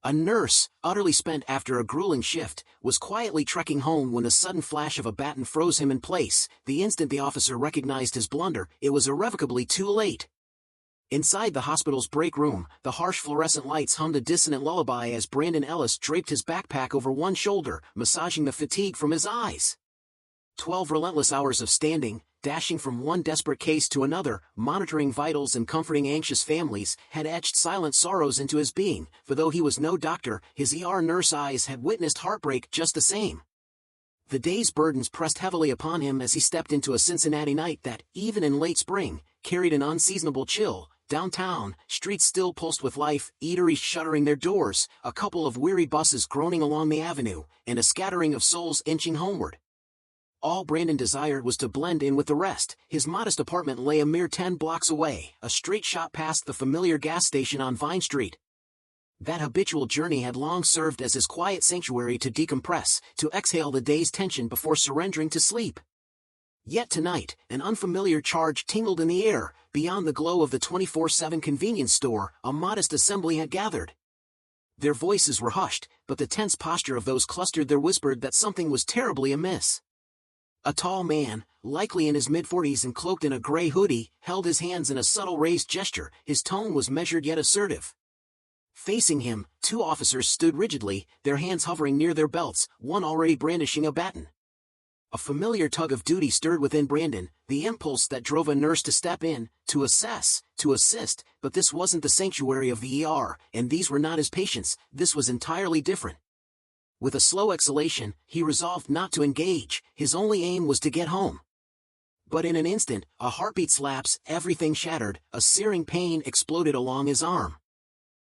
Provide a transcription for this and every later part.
A nurse, utterly spent after a grueling shift, was quietly trekking home when the sudden flash of a baton froze him in place. The instant the officer recognized his blunder, it was irrevocably too late. Inside the hospital's break room, the harsh fluorescent lights hummed a dissonant lullaby as Brandon Ellis draped his backpack over one shoulder, massaging the fatigue from his eyes. 12 relentless hours of standing, dashing from one desperate case to another, monitoring vitals and comforting anxious families, had etched silent sorrows into his being, for though he was no doctor, his ER nurse eyes had witnessed heartbreak just the same. The day's burdens pressed heavily upon him as he stepped into a Cincinnati night that, even in late spring, carried an unseasonable chill. Downtown, streets still pulsed with life, eateries shuttering their doors, a couple of weary buses groaning along the avenue, and a scattering of souls inching homeward. All Brandon desired was to blend in with the rest. His modest apartment lay a mere 10 blocks away, a straight shot past the familiar gas station on Vine Street. That habitual journey had long served as his quiet sanctuary to decompress, to exhale the day's tension before surrendering to sleep. Yet tonight, an unfamiliar charge tingled in the air. Beyond the glow of the 24/7 convenience store, a modest assembly had gathered. Their voices were hushed, but the tense posture of those clustered there whispered that something was terribly amiss. A tall man, likely in his mid-40s and cloaked in a gray hoodie, held his hands in a subtle raised gesture. His tone was measured yet assertive. Facing him, 2 officers stood rigidly, their hands hovering near their belts, one already brandishing a baton. A familiar tug of duty stirred within Brandon, the impulse that drove a nurse to step in, to assess, to assist, but this wasn't the sanctuary of the ER, and these were not his patients. This was entirely different. With a slow exhalation, he resolved not to engage. His only aim was to get home. But in an instant, a heartbeat's lapse, everything shattered, a searing pain exploded along his arm.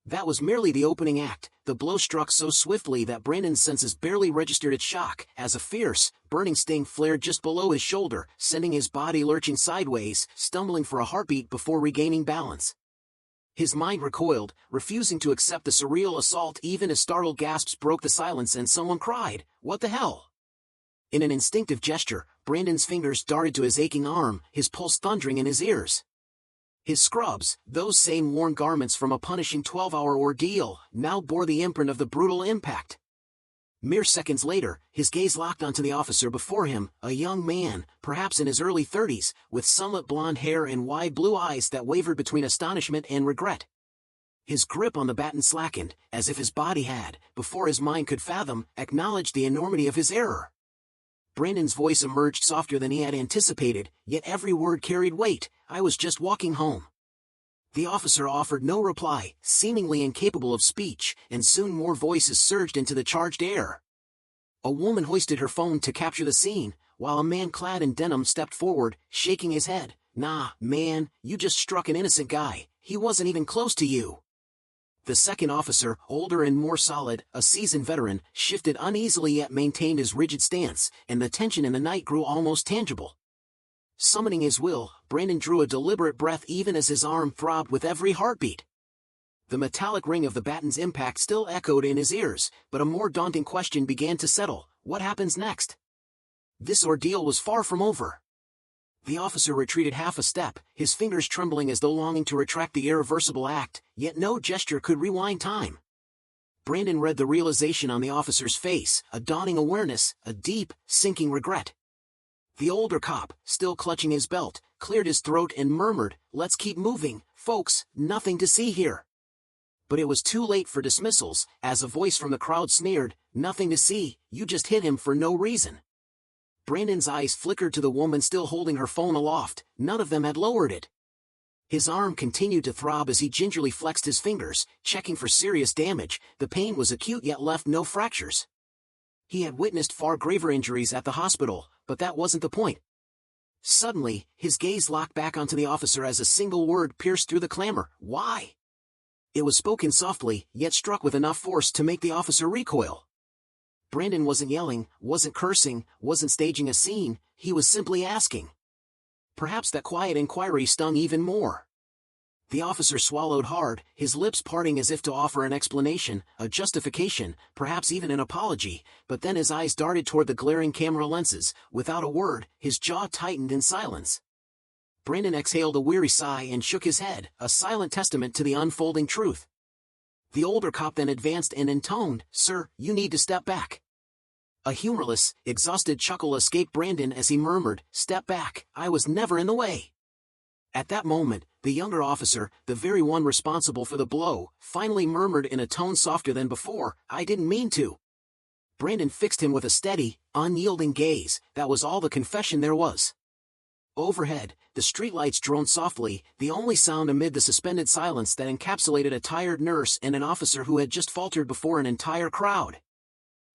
That was merely the opening act. The blow struck so swiftly that Brandon's senses barely registered its shock, as a fierce, burning sting flared just below his shoulder, sending his body lurching sideways, stumbling for a heartbeat before regaining balance. His mind recoiled, refusing to accept the surreal assault even as startled gasps broke the silence and someone cried, "What the hell?" In an instinctive gesture, Brandon's fingers darted to his aching arm, his pulse thundering in his ears. His scrubs, those same worn garments from a punishing 12-hour ordeal, now bore the imprint of the brutal impact. Mere seconds later, his gaze locked onto the officer before him, a young man, perhaps in his early 30s, with sunlit blonde hair and wide blue eyes that wavered between astonishment and regret. His grip on the baton slackened, as if his body had, before his mind could fathom, acknowledged the enormity of his error. Brandon's voice emerged softer than he had anticipated, yet every word carried weight. "I was just walking home." The officer offered no reply, seemingly incapable of speech, and soon more voices surged into the charged air. A woman hoisted her phone to capture the scene, while a man clad in denim stepped forward, shaking his head. "Nah, man, you just struck an innocent guy. He wasn't even close to you." The second officer, older and more solid, a seasoned veteran, shifted uneasily yet maintained his rigid stance, and the tension in the night grew almost tangible. Summoning his will, Brandon drew a deliberate breath even as his arm throbbed with every heartbeat. The metallic ring of the baton's impact still echoed in his ears, but a more daunting question began to settle: what happens next? This ordeal was far from over. The officer retreated half a step, his fingers trembling as though longing to retract the irreversible act, yet no gesture could rewind time. Brandon read the realization on the officer's face, a dawning awareness, a deep, sinking regret. The older cop, still clutching his belt, cleared his throat and murmured, "Let's keep moving, folks, nothing to see here." But it was too late for dismissals, as a voice from the crowd sneered, "Nothing to see, you just hit him for no reason." Brandon's eyes flickered to the woman still holding her phone aloft. None of them had lowered it. His arm continued to throb as he gingerly flexed his fingers, checking for serious damage. The pain was acute yet left no fractures. He had witnessed far graver injuries at the hospital, but that wasn't the point. Suddenly, his gaze locked back onto the officer as a single word pierced through the clamor: "Why?" It was spoken softly, yet struck with enough force to make the officer recoil. Brandon wasn't yelling, wasn't cursing, wasn't staging a scene, he was simply asking. Perhaps that quiet inquiry stung even more. The officer swallowed hard, his lips parting as if to offer an explanation, a justification, perhaps even an apology, but then his eyes darted toward the glaring camera lenses. Without a word, his jaw tightened in silence. Brandon exhaled a weary sigh and shook his head, a silent testament to the unfolding truth. The older cop then advanced and intoned, "Sir, you need to step back." A humorless, exhausted chuckle escaped Brandon as he murmured, "Step back, I was never in the way." At that moment, the younger officer, the very one responsible for the blow, finally murmured in a tone softer than before, "I didn't mean to." Brandon fixed him with a steady, unyielding gaze. That was all the confession there was. Overhead, the streetlights droned softly, the only sound amid the suspended silence that encapsulated a tired nurse and an officer who had just faltered before an entire crowd.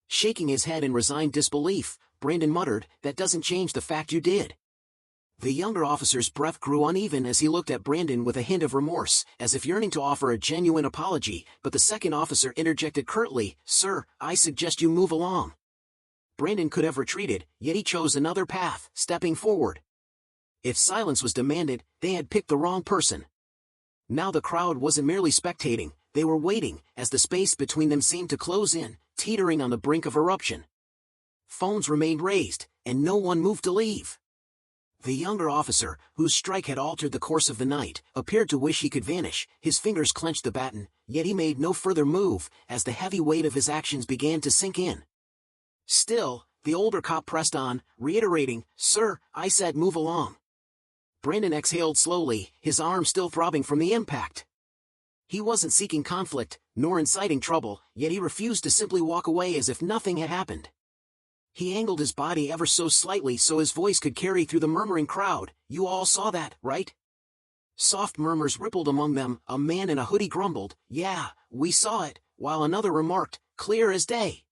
Shaking his head in resigned disbelief, Brandon muttered, "That doesn't change the fact you did." The younger officer's breath grew uneven as he looked at Brandon with a hint of remorse, as if yearning to offer a genuine apology, but the second officer interjected curtly, "Sir, I suggest you move along." Brandon could have retreated, yet he chose another path, stepping forward. If silence was demanded, they had picked the wrong person. Now the crowd wasn't merely spectating, they were waiting, as the space between them seemed to close in, teetering on the brink of eruption. Phones remained raised, and no one moved to leave. The younger officer, whose strike had altered the course of the night, appeared to wish he could vanish. His fingers clenched the baton, yet he made no further move, as the heavy weight of his actions began to sink in. Still, the older cop pressed on, reiterating, "Sir, I said move along." Brandon exhaled slowly, his arm still throbbing from the impact. He wasn't seeking conflict, nor inciting trouble, yet he refused to simply walk away as if nothing had happened. He angled his body ever so slightly so his voice could carry through the murmuring crowd. "You all saw that, right?" Soft murmurs rippled among them. A man in a hoodie grumbled, "Yeah, we saw it," while another remarked, "Clear as day."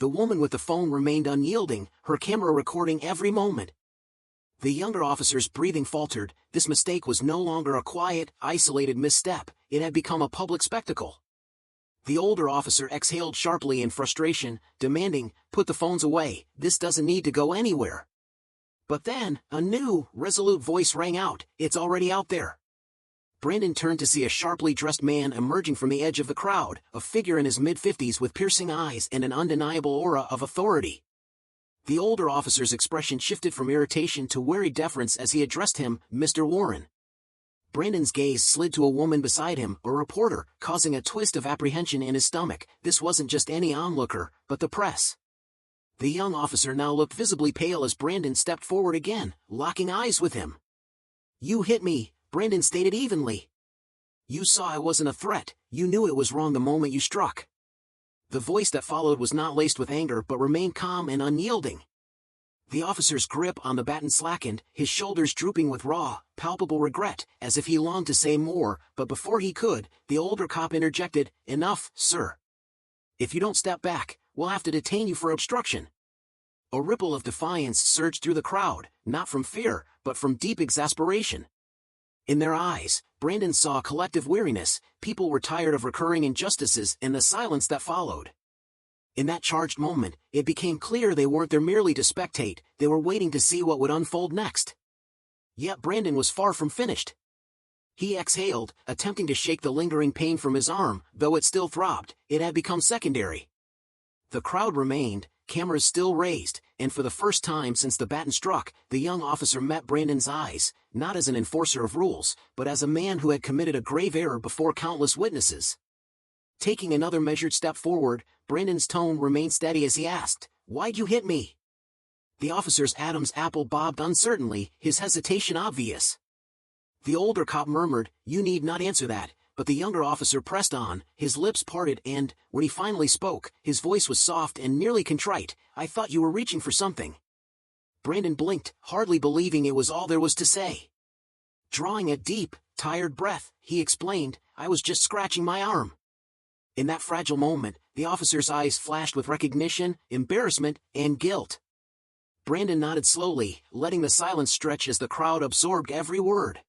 The woman with the phone remained unyielding, her camera recording every moment. The younger officer's breathing faltered. This mistake was no longer a quiet, isolated misstep, it had become a public spectacle. The older officer exhaled sharply in frustration, demanding, "Put the phones away, this doesn't need to go anywhere." But then, a new, resolute voice rang out, "It's already out there." Brandon turned to see a sharply dressed man emerging from the edge of the crowd, a figure in his mid-50s with piercing eyes and an undeniable aura of authority. The older officer's expression shifted from irritation to wary deference as he addressed him, "Mr. Warren." Brandon's gaze slid to a woman beside him, a reporter, causing a twist of apprehension in his stomach. This wasn't just any onlooker, but the press. The young officer now looked visibly pale as Brandon stepped forward again, locking eyes with him. "You hit me," Brandon stated evenly. "You saw I wasn't a threat, you knew it was wrong the moment you struck." The voice that followed was not laced with anger but remained calm and unyielding. The officer's grip on the baton slackened, his shoulders drooping with raw, palpable regret, as if he longed to say more, but before he could, the older cop interjected, "Enough, sir. If you don't step back, we'll have to detain you for obstruction." A ripple of defiance surged through the crowd, not from fear, but from deep exasperation. In their eyes, Brandon saw a collective weariness. People were tired of recurring injustices and the silence that followed. In that charged moment, it became clear they weren't there merely to spectate, they were waiting to see what would unfold next. Yet Brandon was far from finished. He exhaled, attempting to shake the lingering pain from his arm, though it still throbbed, it had become secondary. The crowd remained, cameras still raised, and for the first time since the baton struck, the young officer met Brandon's eyes, not as an enforcer of rules, but as a man who had committed a grave error before countless witnesses. Taking another measured step forward, Brandon's tone remained steady as he asked, "Why'd you hit me?" The officer's Adam's apple bobbed uncertainly, his hesitation obvious. The older cop murmured, "You need not answer that," but the younger officer pressed on, his lips parted and, when he finally spoke, his voice was soft and nearly contrite, "I thought you were reaching for something." Brandon blinked, hardly believing it was all there was to say. Drawing a deep, tired breath, he explained, "I was just scratching my arm." In that fragile moment, the officer's eyes flashed with recognition, embarrassment, and guilt. Brandon nodded slowly, letting the silence stretch as the crowd absorbed every word.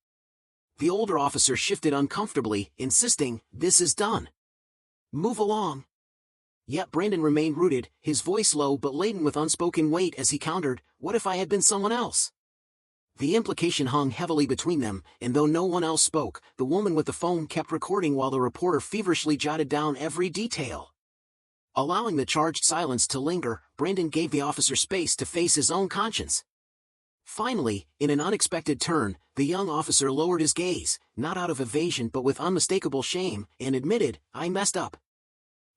The older officer shifted uncomfortably, insisting, "This is done. Move along." Yet Brandon remained rooted, his voice low but laden with unspoken weight as he countered, "What if I had been someone else?" The implication hung heavily between them, and though no one else spoke, the woman with the phone kept recording while the reporter feverishly jotted down every detail. Allowing the charged silence to linger, Brandon gave the officer space to face his own conscience. Finally, in an unexpected turn, the young officer lowered his gaze, not out of evasion but with unmistakable shame, and admitted, "I messed up."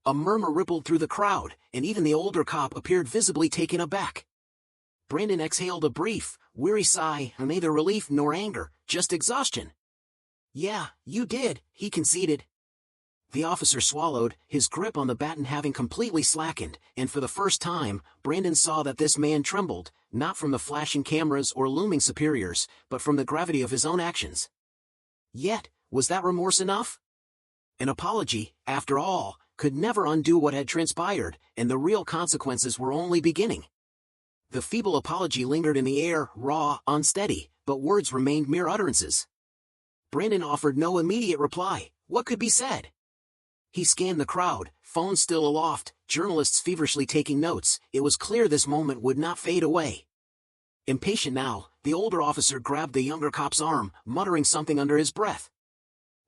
A murmur rippled through the crowd, and even the older cop appeared visibly taken aback. Brandon exhaled a brief, weary sigh, neither relief nor anger, just exhaustion. "Yeah, you did," he conceded. The officer swallowed, his grip on the baton having completely slackened, and for the first time, Brandon saw that this man trembled, not from the flashing cameras or looming superiors, but from the gravity of his own actions. Yet, was that remorse enough? An apology, after all, could never undo what had transpired, and the real consequences were only beginning. The feeble apology lingered in the air, raw, unsteady, but words remained mere utterances. Brandon offered no immediate reply. What could be said? He scanned the crowd, phone still aloft, journalists feverishly taking notes. It was clear this moment would not fade away. Impatient now, the older officer grabbed the younger cop's arm, muttering something under his breath.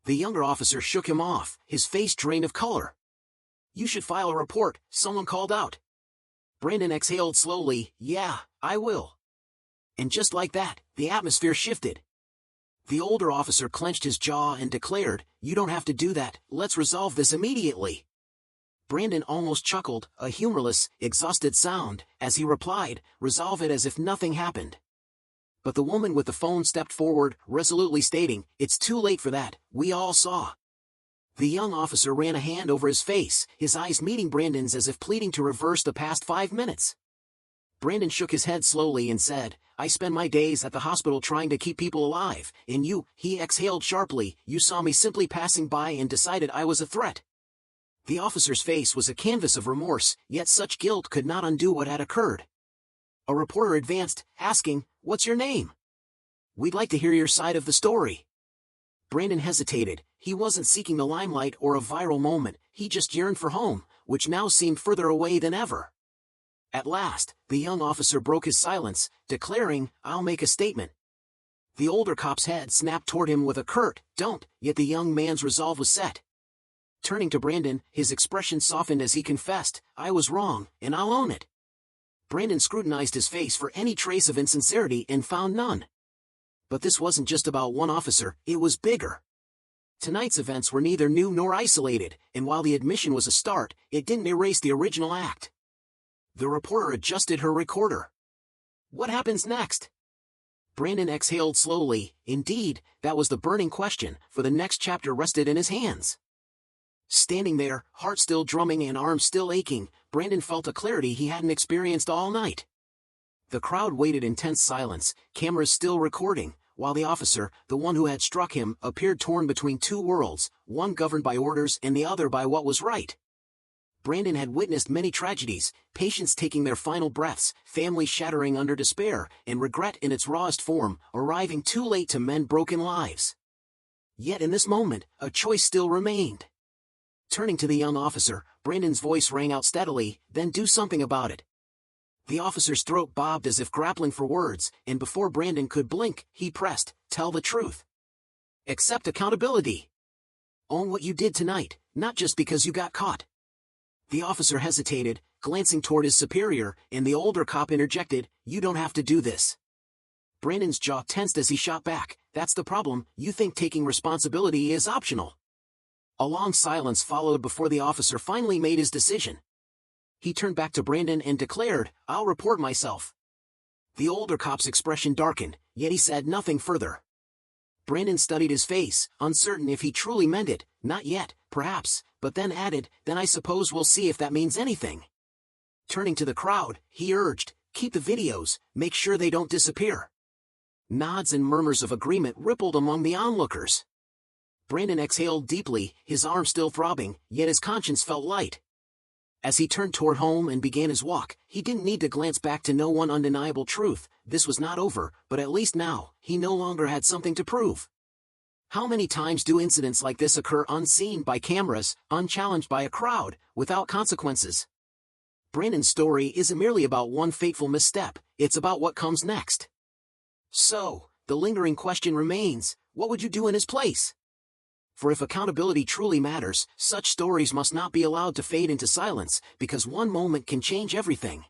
The younger officer shook him off, his face drained of color. "You should file a report," someone called out. Brandon exhaled slowly. "Yeah, I will." And just like that, the atmosphere shifted. The older officer clenched his jaw and declared, "You don't have to do that, let's resolve this immediately." Brandon almost chuckled, a humorless, exhausted sound, as he replied, "Resolve it as if nothing happened." But the woman with the phone stepped forward, resolutely stating, "It's too late for that, we all saw." The young officer ran a hand over his face, his eyes meeting Brandon's as if pleading to reverse the past 5 minutes. Brandon shook his head slowly and said, "I spend my days at the hospital trying to keep people alive, and you," he exhaled sharply, "you saw me simply passing by and decided I was a threat." The officer's face was a canvas of remorse, yet such guilt could not undo what had occurred. A reporter advanced, asking, "What's your name?" "We'd like to hear your side of the story." Brandon hesitated. He wasn't seeking the limelight or a viral moment, he just yearned for home, which now seemed further away than ever. At last, the young officer broke his silence, declaring, "I'll make a statement." The older cop's head snapped toward him with a curt, "Don't," yet the young man's resolve was set. Turning to Brandon, his expression softened as he confessed, "I was wrong, and I'll own it." Brandon scrutinized his face for any trace of insincerity and found none. But this wasn't just about one officer, it was bigger. Tonight's events were neither new nor isolated, and while the admission was a start, it didn't erase the original act. The reporter adjusted her recorder. "What happens next?" Brandon exhaled slowly. Indeed, that was the burning question, for the next chapter rested in his hands. Standing there, heart still drumming and arms still aching, Brandon felt a clarity he hadn't experienced all night. The crowd waited in tense silence, cameras still recording, while the officer, the one who had struck him, appeared torn between two worlds, one governed by orders and the other by what was right. Brandon had witnessed many tragedies, patients taking their final breaths, families shattering under despair, and regret in its rawest form, arriving too late to mend broken lives. Yet in this moment, a choice still remained. Turning to the young officer, Brandon's voice rang out steadily, "Then do something about it." The officer's throat bobbed as if grappling for words, and before Brandon could blink, he pressed, "Tell the truth. Accept accountability. Own what you did tonight, not just because you got caught." The officer hesitated, glancing toward his superior, and the older cop interjected, "You don't have to do this." Brandon's jaw tensed as he shot back, "That's the problem, you think taking responsibility is optional." A long silence followed before the officer finally made his decision. He turned back to Brandon and declared, "I'll report myself." The older cop's expression darkened, yet he said nothing further. Brandon studied his face, uncertain if he truly meant it. Not yet, perhaps, but then added, "Then I suppose we'll see if that means anything." Turning to the crowd, he urged, "Keep the videos, make sure they don't disappear." Nods and murmurs of agreement rippled among the onlookers. Brandon exhaled deeply, his arm still throbbing, yet his conscience felt light. As he turned toward home and began his walk, he didn't need to glance back to know one undeniable truth: this was not over, but at least now, he no longer had something to prove. How many times do incidents like this occur unseen by cameras, unchallenged by a crowd, without consequences? Brandon's story isn't merely about one fateful misstep, it's about what comes next. So, the lingering question remains, what would you do in his place? For if accountability truly matters, such stories must not be allowed to fade into silence, because one moment can change everything.